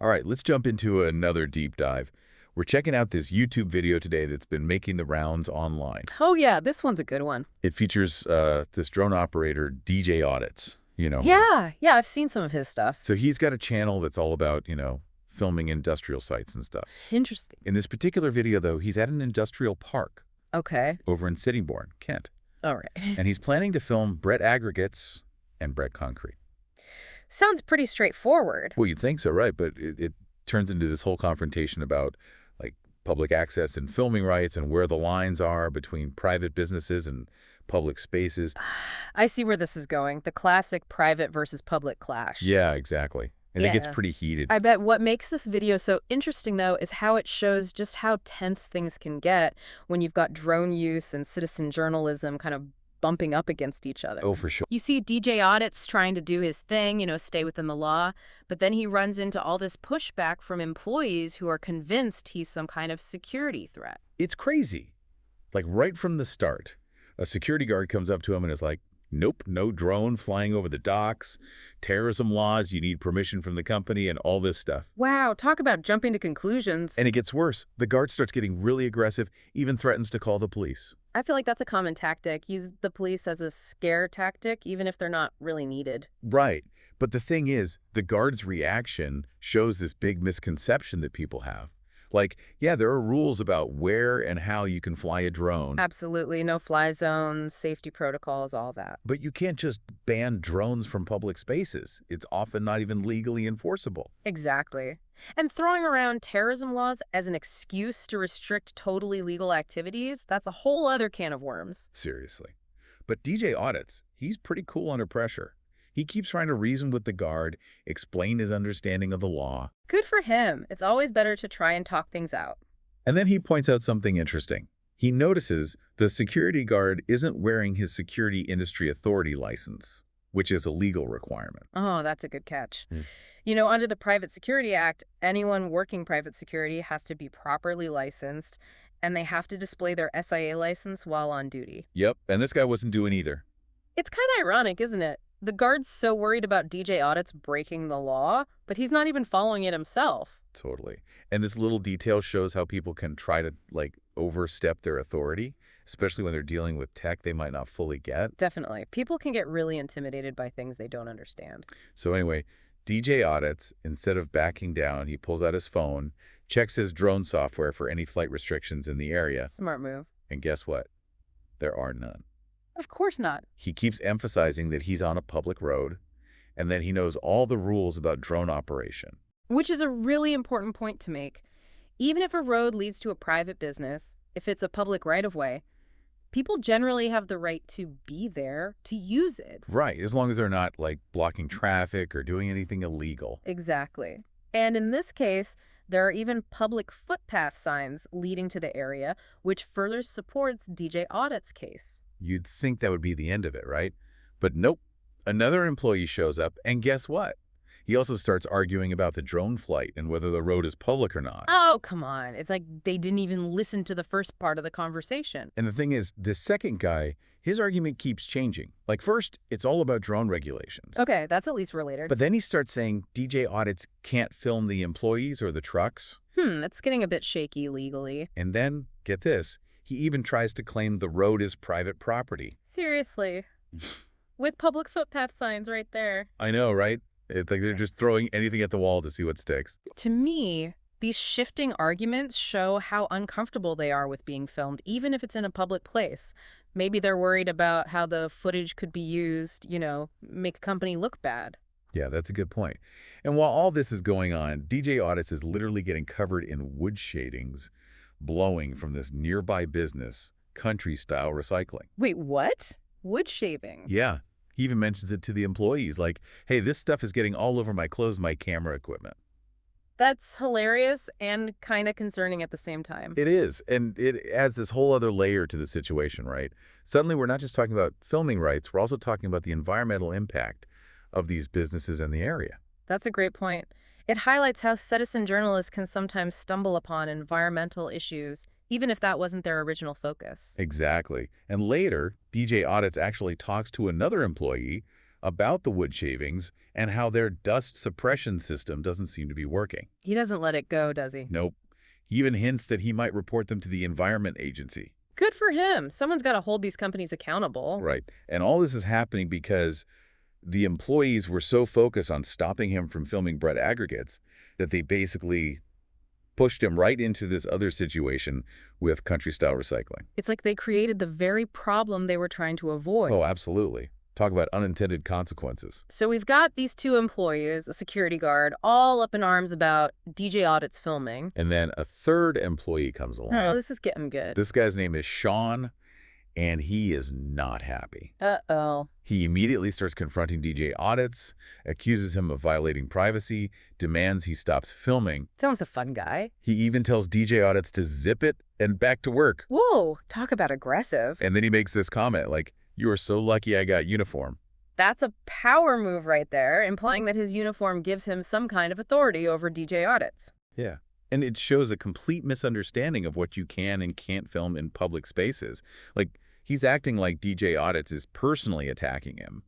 All right, let's jump into another deep dive. We're checking out this YouTube video today that's been making the rounds online. Oh, yeah, this one's a good one. It features this drone operator, DJ Audits, Yeah, I've seen some of his stuff. So he's got a channel that's all about, filming industrial sites and stuff. Interesting. In this particular video, though, he's at an industrial park Okay. over in Sittingbourne, Kent. All right. And he's planning to film Brett Aggregates and Brett Concrete. Sounds pretty straightforward. Well, you'd think so, right? But it turns into this whole confrontation about, like, public access and filming rights and where the lines are between private businesses and public spaces. I see where this is going. The classic private versus public clash. Yeah, exactly. And it gets Yeah. pretty heated. I bet what makes this video so interesting, though, is how it shows just how tense things can get when you've got drone use and citizen journalism kind of bumping up against each other. Oh, for sure. You see DJ Audits trying to do his thing, stay within the law, but then he runs into all this pushback from employees who are convinced he's some kind of security threat. It's crazy. Like, right from the start, a security guard comes up to him and is like, nope, no drone flying over the docks, terrorism laws, you need permission from the company, and all this stuff. Wow, talk about jumping to conclusions. And it gets worse. The guard starts getting really aggressive, even threatens to call the police. I feel like that's a common tactic. Use the police as a scare tactic, even if they're not really needed. Right. But the thing is, the guard's reaction shows this big misconception that people have. Like, yeah, there are rules about where and how you can fly a drone. Absolutely. No fly zones, safety protocols, all that. But you can't just ban drones from public spaces. It's often not even legally enforceable. Exactly. And throwing around terrorism laws as an excuse to restrict totally legal activities, that's a whole other can of worms. Seriously. But DJ Audits, he's pretty cool under pressure. He keeps trying to reason with the guard, explain his understanding of the law. Good for him. It's always better to try and talk things out. And then he points out something interesting. He notices the security guard isn't wearing his security industry authority license, which is a legal requirement. Oh, that's a good catch. Hmm. Under the Private Security Act, anyone working private security has to be properly licensed, and they have to display their SIA license while on duty. Yep, and this guy wasn't doing either. It's kind of ironic, isn't it? The guard's so worried about DJ Audits breaking the law, but he's not even following it himself. Totally. And this little detail shows how people can try to, overstep their authority, especially when they're dealing with tech they might not fully get. Definitely. People can get really intimidated by things they don't understand. So anyway, DJ Audits, instead of backing down, he pulls out his phone, checks his drone software for any flight restrictions in the area, Smart move. and guess what? There are none. Of course not. He keeps emphasizing that he's on a public road and that he knows all the rules about drone operation. Which is a really important point to make. Even if a road leads to a private business, if it's a public right-of-way, people generally have the right to be there, to use it. Right, as long as they're not, blocking traffic or doing anything illegal. Exactly. And in this case, there are even public footpath signs leading to the area, which further supports DJ Audit's case. You'd think that would be the end of it, right? But nope. Another employee shows up, and guess what? He also starts arguing about the drone flight and whether the road is public or not. Oh, come on. It's like they didn't even listen to the first part of the conversation. And the thing is, this second guy, his argument keeps changing. First, it's all about drone regulations. Okay, that's at least related. But then he starts saying DJ Audits can't film the employees or the trucks. That's getting a bit shaky legally. And then, get this, he even tries to claim the road is private property. Seriously. With public footpath signs right there. I know, right? It's like they're just throwing anything at the wall to see what sticks. To me, these shifting arguments show how uncomfortable they are with being filmed, even if it's in a public place. Maybe they're worried about how the footage could be used, make a company look bad. Yeah, that's a good point. And while all this is going on, DJ Audits is literally getting covered in wood shadings blowing from this nearby business, country-style recycling. Wait, what? Wood shavings? Yeah. He even mentions it to the employees, like, hey, this stuff is getting all over my clothes, my camera equipment. That's hilarious and kind of concerning at the same time. It is, and it adds this whole other layer to the situation, right? Suddenly, we're not just talking about filming rights, we're also talking about the environmental impact of these businesses in the area. That's a great point. It highlights how citizen journalists can sometimes stumble upon environmental issues, even if that wasn't their original focus. Exactly. And later, DJ Audits actually talks to another employee about the wood shavings and how their dust suppression system doesn't seem to be working. He doesn't let it go, does he? Nope. He even hints that he might report them to the Environment Agency. Good for him. Someone's got to hold these companies accountable. Right. And all this is happening because the employees were so focused on stopping him from filming bread aggregates that they basically pushed him right into this other situation with country-style recycling. It's like they created the very problem they were trying to avoid. Oh, absolutely. Talk about unintended consequences. So we've got these two employees, a security guard, all up in arms about DJ Audit's filming. And then a third employee comes along. Oh, this is getting good. This guy's name is Sean, and he is not happy. Uh-oh. He immediately starts confronting DJ Audits, accuses him of violating privacy, demands he stops filming. Sounds a fun guy. He even tells DJ Audits to zip it and back to work. Whoa, talk about aggressive. And then he makes this comment like, "You are so lucky I got uniform." That's a power move right there, implying that his uniform gives him some kind of authority over DJ Audits. Yeah. And it shows a complete misunderstanding of what you can and can't film in public spaces. Like, he's acting like DJ Audits is personally attacking him.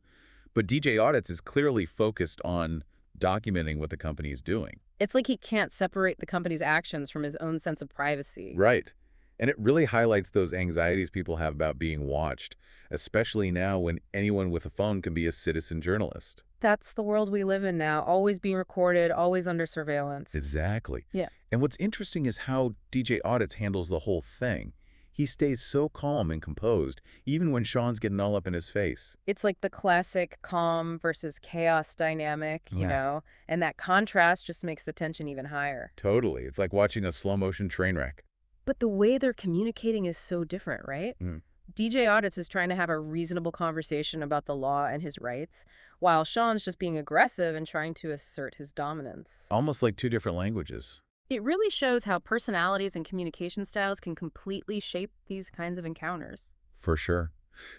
But DJ Audits is clearly focused on documenting what the company is doing. It's like he can't separate the company's actions from his own sense of privacy. Right. And it really highlights those anxieties people have about being watched, especially now when anyone with a phone can be a citizen journalist. That's the world we live in now, always being recorded, always under surveillance. Exactly. Yeah. And what's interesting is how DJ Audits handles the whole thing. He stays so calm and composed, even when Sean's getting all up in his face. It's like the classic calm versus chaos dynamic, you Yeah. know, and that contrast just makes the tension even higher. Totally. It's like watching a slow-motion train wreck. But the way they're communicating is so different, right? Mm. DJ Audits is trying to have a reasonable conversation about the law and his rights, while Sean's just being aggressive and trying to assert his dominance. Almost like two different languages. It really shows how personalities and communication styles can completely shape these kinds of encounters. For sure.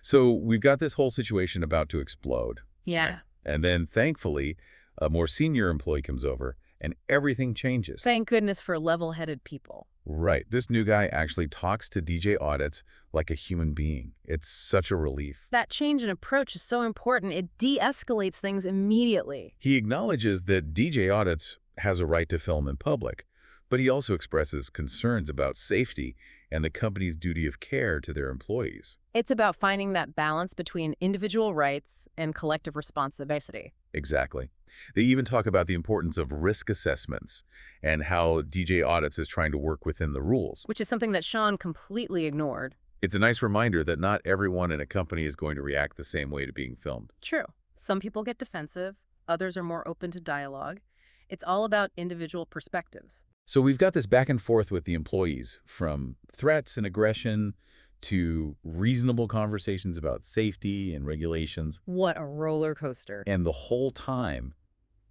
So we've got this whole situation about to explode. Yeah. And then, thankfully, a more senior employee comes over, and everything changes. Thank goodness for level-headed people. Right. This new guy actually talks to DJ Audits like a human being. It's such a relief. That change in approach is so important. It de-escalates things immediately. He acknowledges that DJ Audits has a right to film in public, but he also expresses concerns about safety and the company's duty of care to their employees. It's about finding that balance between individual rights and collective responsibility. Exactly. They even talk about the importance of risk assessments and how DJ Audits is trying to work within the rules. Which is something that Sean completely ignored. It's a nice reminder that not everyone in a company is going to react the same way to being filmed. True. Some people get defensive, others are more open to dialogue. It's all about individual perspectives. So we've got this back and forth with the employees, from threats and aggression to reasonable conversations about safety and regulations. What a roller coaster. And the whole time,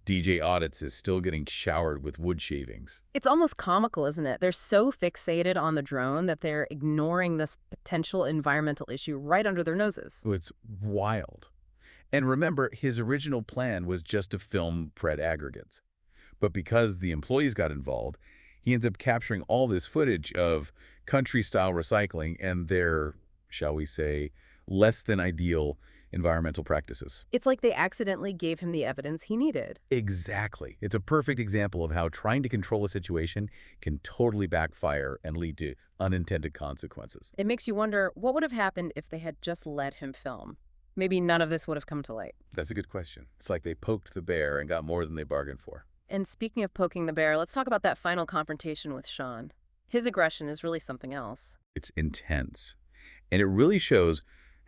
DJ Audits is still getting showered with wood shavings. It's almost comical, isn't it? They're so fixated on the drone that they're ignoring this potential environmental issue right under their noses. So it's wild. And remember, his original plan was just to film bread aggregates. But because the employees got involved, he ends up capturing all this footage of country-style recycling and their, shall we say, less than ideal environmental practices. It's like they accidentally gave him the evidence he needed. Exactly. It's a perfect example of how trying to control a situation can totally backfire and lead to unintended consequences. It makes you wonder what would have happened if they had just let him film. Maybe none of this would have come to light. That's a good question. It's like they poked the bear and got more than they bargained for. And speaking of poking the bear, let's talk about that final confrontation with Sean. His aggression is really something else. It's intense. And it really shows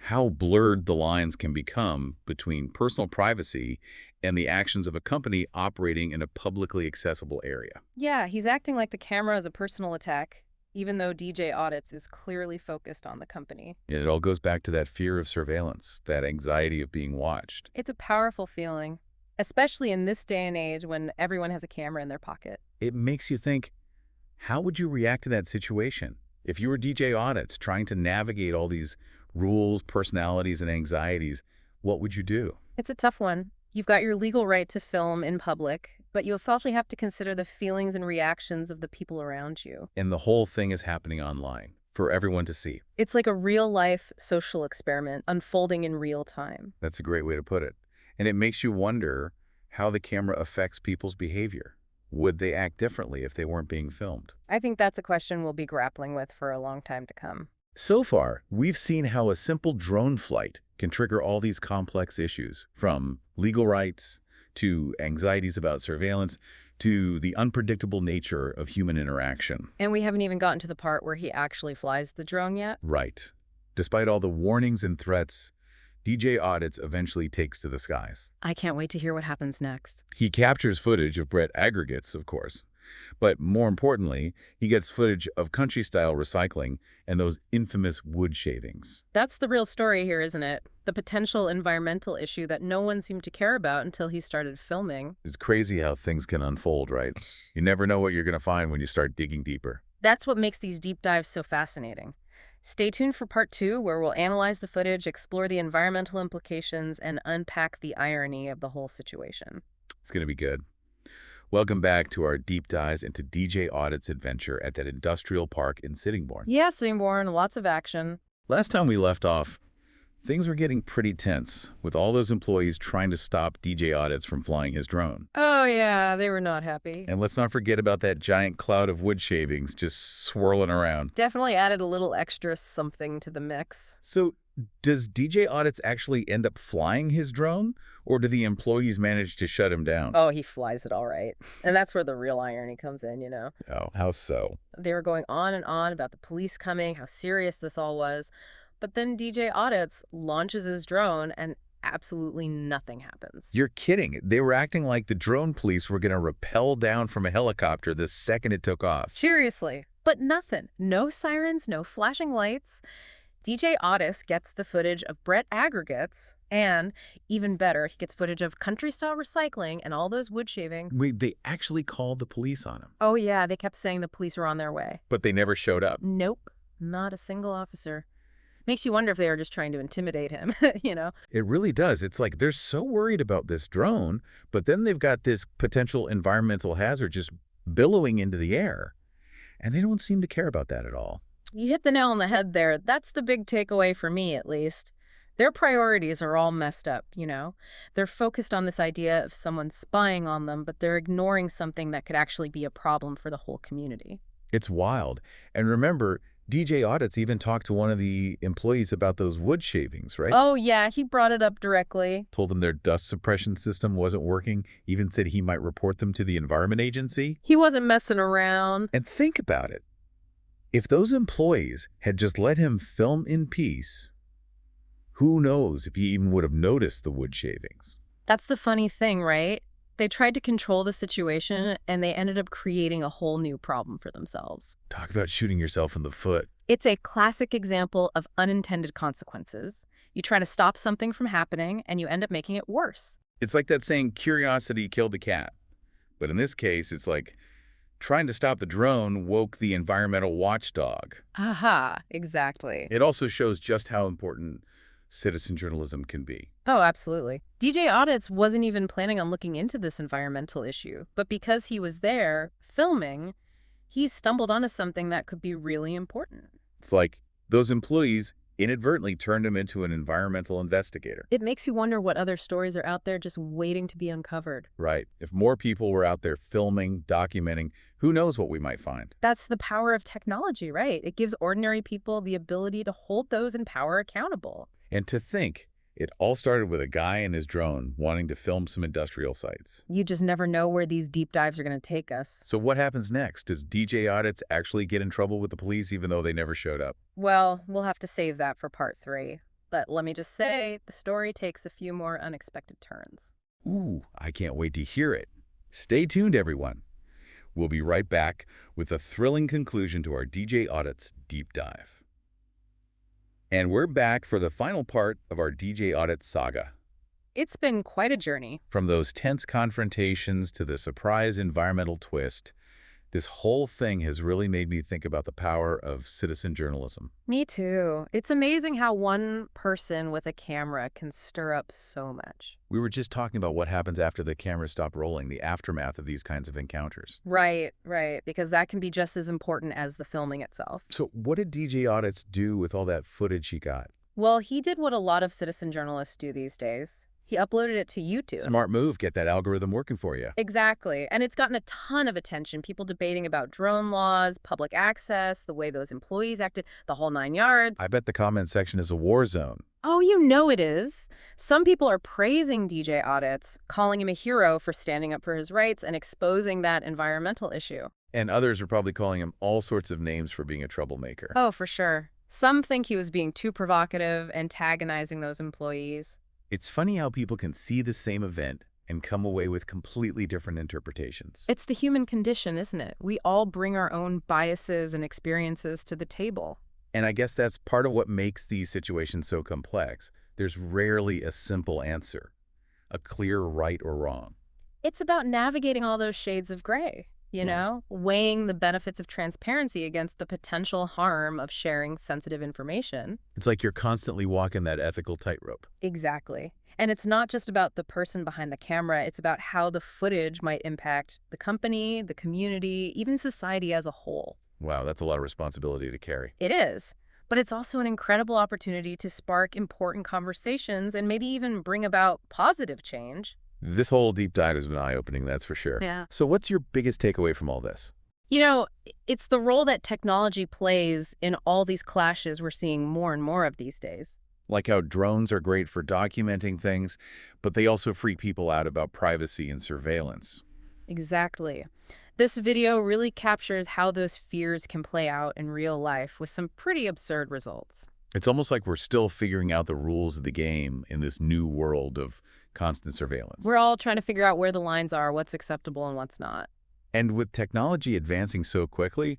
how blurred the lines can become between personal privacy and the actions of a company operating in a publicly accessible area. Yeah, he's acting like the camera is a personal attack, even though DJ Audits is clearly focused on the company. And it all goes back to that fear of surveillance, that anxiety of being watched. It's a powerful feeling, especially in this day and age when everyone has a camera in their pocket. It makes you think, how would you react to that situation? If you were DJ Audits trying to navigate all these rules, personalities, and anxieties, what would you do? It's a tough one. You've got your legal right to film in public, but you also have to consider the feelings and reactions of the people around you. And the whole thing is happening online for everyone to see. It's like a real-life social experiment unfolding in real time. That's a great way to put it. And it makes you wonder how the camera affects people's behavior. Would they act differently if they weren't being filmed? I think that's a question we'll be grappling with for a long time to come. So far, we've seen how a simple drone flight can trigger all these complex issues, from legal rights to anxieties about surveillance to the unpredictable nature of human interaction. And we haven't even gotten to the part where he actually flies the drone yet. Right. Despite all the warnings and threats, DJ Audits eventually takes to the skies. I can't wait to hear what happens next. He captures footage of Brett Aggregates, of course. But more importantly, he gets footage of country-style recycling and those infamous wood shavings. That's the real story here, isn't it? The potential environmental issue that no one seemed to care about until he started filming. It's crazy how things can unfold, right? You never know what you're going to find when you start digging deeper. That's what makes these deep dives so fascinating. Stay tuned for part 2, where we'll analyze the footage, explore the environmental implications, and unpack the irony of the whole situation. It's going to be good. Welcome back to our deep dives into DJ Audit's adventure at that industrial park in Sittingbourne. Yeah, Sittingbourne, lots of action. Last time we left off, things were getting pretty tense, with all those employees trying to stop DJ Audits from flying his drone. Oh yeah, they were not happy. And let's not forget about that giant cloud of wood shavings just swirling around. Definitely added a little extra something to the mix. So, does DJ Audits actually end up flying his drone, or do the employees manage to shut him down? Oh, he flies it all right. And that's where the real irony comes in, you know. Oh, how so? They were going on and on about the police coming, how serious this all was. But then DJ Audits launches his drone and absolutely nothing happens. You're kidding. They were acting like the drone police were going to rappel down from a helicopter the second it took off. Seriously. But nothing. No sirens, no flashing lights. DJ Audits gets the footage of Brett Aggregates, and even better, he gets footage of country-style recycling and all those wood shavings. Wait, they actually called the police on him, Oh yeah, they kept saying the police were on their way. but they never showed up. Nope, not a single officer. Makes you wonder if they were just trying to intimidate him, you know? It really does. It's like they're so worried about this drone, but then they've got this potential environmental hazard just billowing into the air, and they don't seem to care about that at all. You hit the nail on the head there. That's the big takeaway for me, at least. Their priorities are all messed up, you know? They're focused on this idea of someone spying on them, but they're ignoring something that could actually be a problem for the whole community. It's wild. And remember, DJ Audits even talked to one of the employees about those wood shavings, right? Oh, yeah, he brought it up directly. Told them their dust suppression system wasn't working, even said he might report them to the Environment Agency. He wasn't messing around. And think about it. If those employees had just let him film in peace, who knows if he even would have noticed the wood shavings. That's the funny thing, right? They tried to control the situation, and they ended up creating a whole new problem for themselves. Talk about shooting yourself in the foot. It's a classic example of unintended consequences. You try to stop something from happening, and you end up making it worse. It's like that saying, curiosity killed the cat. But in this case, it's like trying to stop the drone woke the environmental watchdog. Aha, exactly. It also shows just how important citizen journalism can be. Oh, absolutely. DJ Audits wasn't even planning on looking into this environmental issue, but because he was there filming, he stumbled onto something that could be really important. It's like those employees inadvertently turned him into an environmental investigator. It makes you wonder what other stories are out there just waiting to be uncovered. Right. If more people were out there filming, documenting, who knows what we might find. That's the power of technology, right? It gives ordinary people the ability to hold those in power accountable. And to think, it all started with a guy and his drone wanting to film some industrial sites. You just never know where these deep dives are going to take us. So what happens next? Does DJ Audits actually get in trouble with the police even though they never showed up? Well, we'll have to save that for part 3. But let me just say, the story takes a few more unexpected turns. Ooh, I can't wait to hear it. Stay tuned, everyone. We'll be right back with a thrilling conclusion to our DJ Audits deep dive. And we're back for the final part of our DJ Audit saga. It's been quite a journey. From those tense confrontations to the surprise environmental twist, this whole thing has really made me think about the power of citizen journalism. Me too. It's amazing how one person with a camera can stir up so much. We were just talking about what happens after the cameras stop rolling, the aftermath of these kinds of encounters. Right, because that can be just as important as the filming itself. So what did DJ Audits do with all that footage he got? Well, he did what a lot of citizen journalists do these days. He uploaded it to YouTube. Smart move. Get that algorithm working for you. Exactly. And it's gotten a ton of attention. People debating about drone laws, public access, the way those employees acted, the whole 9 yards. I bet the comment section is a war zone. Oh, you know it is. Some people are praising DJ Audits, calling him a hero for standing up for his rights and exposing that environmental issue. And others are probably calling him all sorts of names for being a troublemaker. Oh, for sure. Some think he was being too provocative, antagonizing those employees. It's funny how people can see the same event and come away with completely different interpretations. It's the human condition, isn't it? We all bring our own biases and experiences to the table. And I guess that's part of what makes these situations so complex. There's rarely a simple answer, a clear right or wrong. It's about navigating all those shades of gray, you know, weighing the benefits of transparency against the potential harm of sharing sensitive information. It's like you're constantly walking that ethical tightrope. Exactly. And it's not just about the person behind the camera, it's about how the footage might impact the company, the community, even society as a whole. Wow, that's a lot of responsibility to carry. It is. But it's also an incredible opportunity to spark important conversations and maybe even bring about positive change. This whole deep dive has been eye-opening, that's for sure. Yeah. So what's your biggest takeaway from all this? You know, it's the role that technology plays in all these clashes we're seeing more and more of these days. Like how drones are great for documenting things, but they also freak people out about privacy and surveillance. Exactly. This video really captures how those fears can play out in real life with some pretty absurd results. It's almost like we're still figuring out the rules of the game in this new world of constant surveillance. We're all trying to figure out where the lines are, what's acceptable and what's not. And with technology advancing so quickly,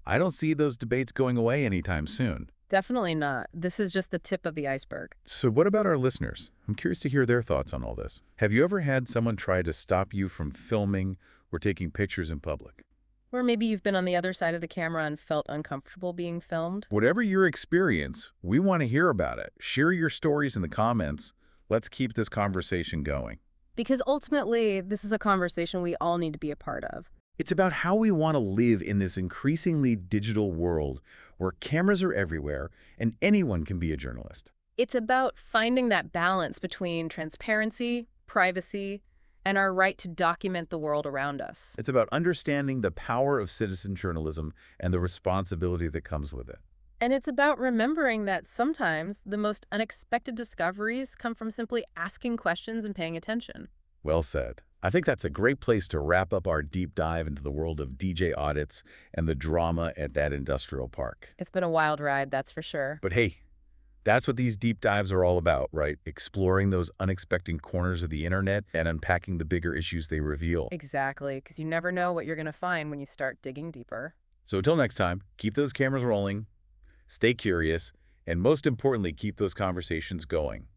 I don't see those debates going away anytime soon. Definitely not. This is just the tip of the iceberg. So what about our listeners? I'm curious to hear their thoughts on all this. Have you ever had someone try to stop you from filming or taking pictures in public? Or maybe you've been on the other side of the camera and felt uncomfortable being filmed. Whatever your experience, we want to hear about it. Share your stories in the comments. Let's keep this conversation going. Because ultimately, this is a conversation we all need to be a part of. It's about how we want to live in this increasingly digital world where cameras are everywhere and anyone can be a journalist. It's about finding that balance between transparency, privacy, and our right to document the world around us. It's about understanding the power of citizen journalism and the responsibility that comes with it. And it's about remembering that sometimes the most unexpected discoveries come from simply asking questions and paying attention. Well said. I think that's a great place to wrap up our deep dive into the world of DJ Audits and the drama at that industrial park. It's been a wild ride, that's for sure. But hey, that's what these deep dives are all about, right? Exploring those unexpected corners of the internet and unpacking the bigger issues they reveal. Exactly, because you never know what you're going to find when you start digging deeper. So until next time, keep those cameras rolling, stay curious, and most importantly, keep those conversations going.